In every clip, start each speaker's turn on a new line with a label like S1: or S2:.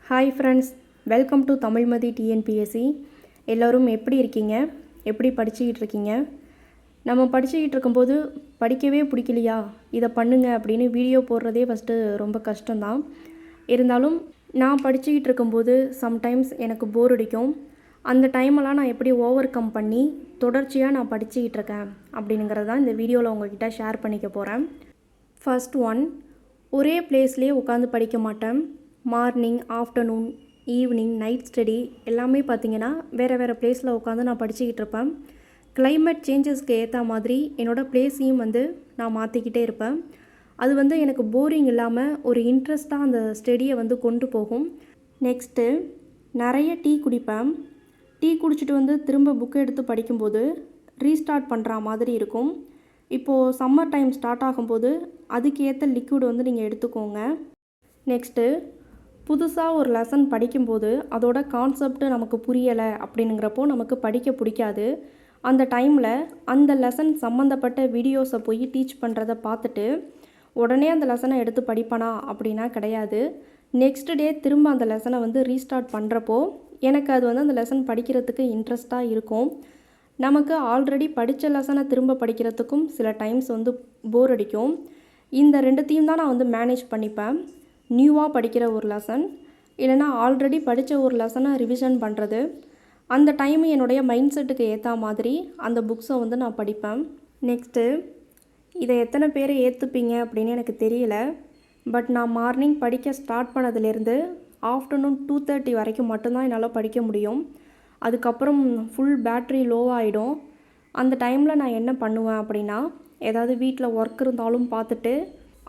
S1: Hi friends, welcome to Tamilmathi TNPSC. எல்லோரும் எப்படி இருக்கீங்க? எப்படி படிச்சுக்கிட்டு இருக்கீங்க? நம்ம படிச்சுக்கிட்டு இருக்கும்போது படிக்கவே பிடிக்கலையா, இதை பண்ணுங்க அப்படின்னு வீடியோ போடுறதே ஃபஸ்ட்டு ரொம்ப கஷ்டம்தான். இருந்தாலும் நான் படிச்சுக்கிட்டு இருக்கும்போது சம்டைம்ஸ் எனக்கு போர் அடிக்கும். அந்த டைமெல்லாம் நான் எப்படி ஓவர் கம் பண்ணி தொடர்ச்சியாக நான் படிச்சுக்கிட்டு இருக்கேன் அப்படிங்கிறது தான் இந்த வீடியோவில் உங்கள்கிட்ட ஷேர் பண்ணிக்க போகிறேன். ஃபர்ஸ்ட் ஒன், ஒரே பிளேஸ்லேயே உட்காந்து படிக்க மாட்டேன். Morning, afternoon, evening, night study எல்லாமே பார்த்திங்கன்னா வேறு வேறு பிளேஸில் உட்காந்து நான் படிச்சுக்கிட்டு இருப்பேன். கிளைமேட் சேஞ்சஸ்க்கு ஏற்ற மாதிரி என்னோடய பிளேஸையும் நான் மாற்றிக்கிட்டே இருப்பேன். அது எனக்கு போரிங் இல்லாமல் ஒரு இன்ட்ரெஸ்ட்டாக அந்த ஸ்டடியை கொண்டு போகும். நெக்ஸ்ட்டு, நிறைய டீ குடிப்பேன். டீ குடிச்சிட்டு திரும்ப புக்கை எடுத்து படிக்கும்போது ரீஸ்டார்ட் பண்ணுற மாதிரி இருக்கும். இப்போது சம்மர் டைம் ஸ்டார்ட் ஆகும்போது அதுக்கு ஏற்ற லிக்விட் நீங்கள் எடுத்துக்கோங்க. நெக்ஸ்ட்டு, புதுசாக ஒரு லெசன் படிக்கும்போது அதோட கான்செப்ட் நமக்கு புரியலை அப்படிங்கிறப்போ நமக்கு படிக்க பிடிக்காது. அந்த டைமில் அந்த லெசன் சம்மந்தப்பட்ட வீடியோஸை போய் டீச் பண்ணுறதை பார்த்துட்டு உடனே அந்த லெசனை எடுத்து படிப்பனா அப்படின்னா கிடையாது. நெக்ஸ்ட் டே திரும்ப அந்த லெசனை ரீஸ்டார்ட் பண்ணுறப்போ எனக்கு அது அந்த லெசன் படிக்கிறதுக்கு இன்ட்ரெஸ்ட்டாக இருக்கும். நமக்கு ஆல்ரெடி படித்த லெசனை திரும்ப படிக்கிறதுக்கும் சில டைம்ஸ் போர் அடிக்கும். இந்த ரெண்டுத்தையும் தான் நான் மேனேஜ் பண்ணிப்பேன். நியூவாக படிக்கிற ஒரு லெசன், இல்லைனா ஆல்ரெடி படித்த ஒரு லெசனை ரிவிஷன் பண்ணுறது. அந்த டைம் என்னுடைய மைண்ட் செட்டுக்கு ஏற்ற மாதிரி அந்த புக்ஸை நான் படிப்பேன். நெக்ஸ்ட்டு, இதை எத்தனை பேர் ஏற்றுப்பீங்க அப்படின்னு எனக்கு தெரியல. பட் நான் மார்னிங் படிக்க ஸ்டார்ட் பண்ணதுலேருந்து ஆஃப்டர்நூன் 2:30 வரைக்கும் மட்டும்தான் என்னால் படிக்க முடியும். அதுக்கப்புறம் ஃபுல் பேட்ரி லோவாகிடும். அந்த டைமில் நான் என்ன பண்ணுவேன் அப்படின்னா, ஏதாவது வீட்டில் ஒர்க் இருந்தாலும் பார்த்துட்டு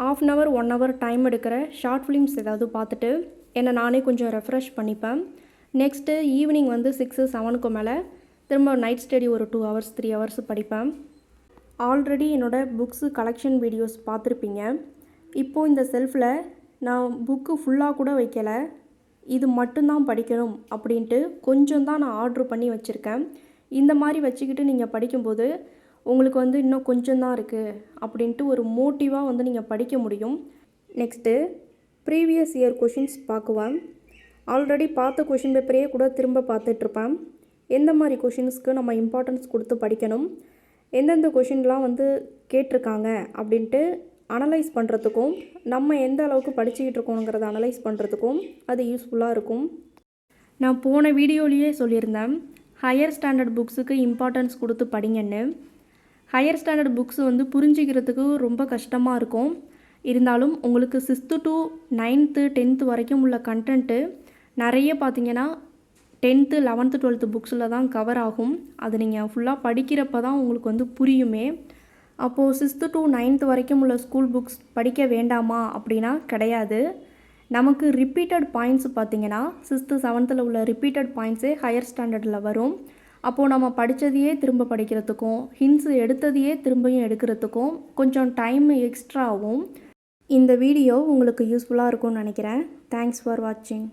S1: 1/2 hour 1 hour டைம் எடுக்கிற ஷார்ட் ஃபிலிம்ஸ் ஏதாவது பார்த்துட்டு என்னை நானே கொஞ்சம் ரெஃப்ரெஷ் பண்ணிப்பேன். நெக்ஸ்ட்டு ஈவினிங் 6-7க்கு மேலே திரும்ப நைட் ஸ்டடி ஒரு 2 hours 3 hours படிப்பேன். ஆல்ரெடி என்னோடய புக்ஸு கலெக்ஷன் வீடியோஸ் பார்த்துருப்பீங்க. இப்போது இந்த செல்ஃபில் நான் புக்கு ஃபுல்லாக கூட வைக்கலை, இது மட்டும்தான் படிக்கணும் அப்படின்ட்டு கொஞ்சம் தான் நான் ஆர்ட்ரு பண்ணி வச்சுருக்கேன். இந்த மாதிரி வச்சுக்கிட்டு நீங்கள் படிக்கும்போது உங்களுக்கு இன்னும் கொஞ்சம் தான் இருக்குது அப்படின்ட்டு ஒரு மோட்டிவாக நீங்கள் படிக்க முடியும். நெக்ஸ்ட்டு, ப்ரீவியஸ் இயர் கொஷின்ஸ் பார்க்குவேன். ஆல்ரெடி பார்த்த கொஷின் பேப்பரையே கூட திரும்ப பார்த்துட்ருப்பேன். எந்த மாதிரி கொஷின்ஸ்க்கு நம்ம இம்பார்ட்டன்ஸ் கொடுத்து படிக்கணும், எந்தெந்த கொஷின்லாம் கேட்டிருக்காங்க அப்படின்ட்டு அனலைஸ் பண்ணுறதுக்கும், நம்ம எந்த அளவுக்கு படிச்சுக்கிட்டு இருக்கோங்கிறத அனலைஸ் பண்ணுறதுக்கும் அது யூஸ்ஃபுல்லாக இருக்கும். நான் போன வீடியோலேயே சொல்லியிருந்தேன், ஹையர் ஸ்டாண்டர்ட் புக்ஸுக்கு இம்பார்ட்டன்ஸ் கொடுத்து படிங்கன்னு. ஹையர் ஸ்டாண்டர்ட் புக்ஸ் புரிஞ்சிக்கிறதுக்கு ரொம்ப கஷ்டமாக இருக்கும். இருந்தாலும் உங்களுக்கு 6th to 9th 10th வரைக்கும் உள்ள கண்டென்ட்டு நிறைய பார்த்திங்கன்னா 10th 11th 12th புக்ஸில் தான் கவர் ஆகும். அது நீங்கள் ஃபுல்லாக படிக்கிறப்ப தான் உங்களுக்கு புரியுமே. அப்போது 6th to 9th வரைக்கும் உள்ள ஸ்கூல் புக்ஸ் படிக்க வேண்டாமா அப்படின்னா கிடையாது. நமக்கு ரிப்பீட்டட் பாயிண்ட்ஸ் பார்த்திங்கன்னா 6th 7th உள்ள ரிப்பீட்டட் பாயிண்ட்ஸே ஹையர் ஸ்டாண்டர்டில் வரும். அப்போது நம்ம படித்ததையே திரும்ப படிக்கிறதுக்கும் ஹிண்ட்ஸு எடுத்ததையே திரும்பியும் எடுக்கிறதுக்கும் கொஞ்சம் டைம் எக்ஸ்ட்ரா ஆகும். இந்த வீடியோ உங்களுக்கு யூஸ்ஃபுல்லாக இருக்கும்னு நினைக்கிறேன். தேங்க்ஸ் ஃபார் வாட்சிங்.